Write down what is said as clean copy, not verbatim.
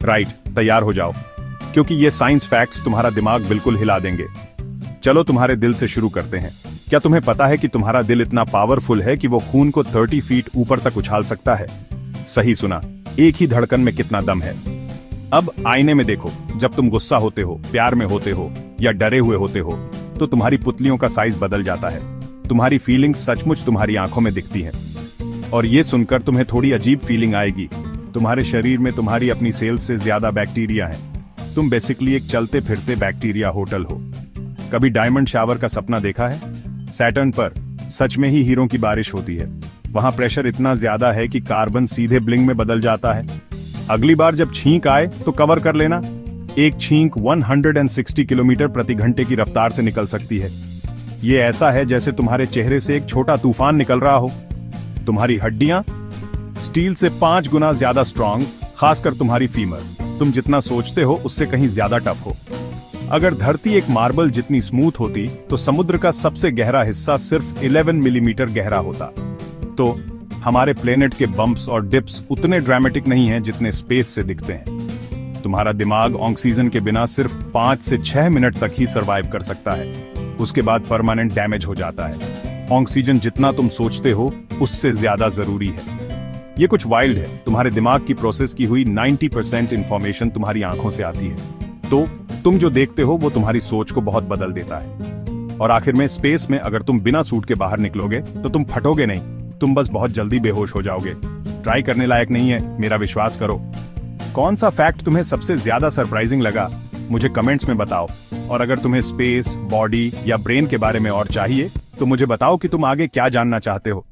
Right, तैयार हो जाओ, क्योंकि ये साइंस फैक्ट्स तुम्हारा दिमाग बिल्कुल हिला देंगे। चलो तुम्हारे दिल से शुरू करते हैं। क्या तुम्हें पता है कि तुम्हारा दिल इतना पावरफुल है कि वो खून को 30 फीट ऊपर तक उछाल सकता है? सही सुना, एक ही धड़कन में कितना दम है। अब आईने में देखो, जब तुम गुस्सा होते हो, प्यार में होते हो या डरे हुए होते हो, तो तुम्हारी पुतलियों का साइज बदल जाता है। तुम्हारी फीलिंग्स सचमुच तुम्हारी आंखों में दिखती हैं। और ये सुनकर तुम्हें थोड़ी अजीब फीलिंग आएगी। तुम्हारे शरीर में तुम्हारी अपनी सेल्स से ज्यादा बैक्टीरिया हैं। तुम बेसिकली एक चलते फिरते बैक्टीरिया होटल हो। कभी डायमंड शावर का सपना देखा है? सैटर्न पर सच में ही हीरों की बारिश होती है। वहां प्रेशर इतना ज्यादा है कि कार्बन सीधे ब्लिंग में बदल जाता है। अगली बार जब छींक आए तो कवर कर लेना। एक छींक 160 किलोमीटर प्रति घंटे की रफ्तार से निकल सकती है। ये ऐसा है जैसे तुम्हारे चेहरे से एक छोटा तूफान निकल रहा हो। तुम्हारी हड्डियां स्टील से 5 गुना ज्यादा स्ट्रांग, खासकर तुम्हारी फीमर। तुम जितना सोचते हो उससे कहीं ज्यादा टफ हो। अगर धरती एक मार्बल जितनी स्मूथ होती तो समुद्र का सबसे गहरा हिस्सा सिर्फ 11 मिलीमीटर गहरा होता। तो हमारे प्लेनेट के बम्प्स और डिप्स उतने ड्रामेटिक नहीं हैं जितने स्पेस से दिखते हैं। तुम्हारा दिमाग ऑक्सीजन के बिना सिर्फ 5 से 6 मिनट तक ही सरवाइव कर सकता है। उसके बाद परमानेंट डैमेज हो जाता है। ऑक्सीजन जितना तुम सोचते हो उससे ज्यादा जरूरी है। ये कुछ वाइल्ड है। तुम्हारे दिमाग की प्रोसेस की हुई 90% इंफॉर्मेशन तुम्हारी आंखों से आती है। तो तुम जो देखते हो वो तुम्हारी सोच को बहुत बदल देता है। और आखिर में स्पेस में अगर तुम बिना सूट के बाहर निकलोगे तो तुम फटोगे नहीं, तुम बस बहुत जल्दी बेहोश हो जाओगे। ट्राई करने लायक नहीं है, मेरा विश्वास करो। कौन सा फैक्ट तुम्हें सबसे ज्यादा सरप्राइजिंग लगा, मुझे कमेंट्स में बताओ। और अगर तुम्हें स्पेस, बॉडी या ब्रेन के बारे में और चाहिए तो मुझे बताओ कि तुम आगे क्या जानना चाहते हो।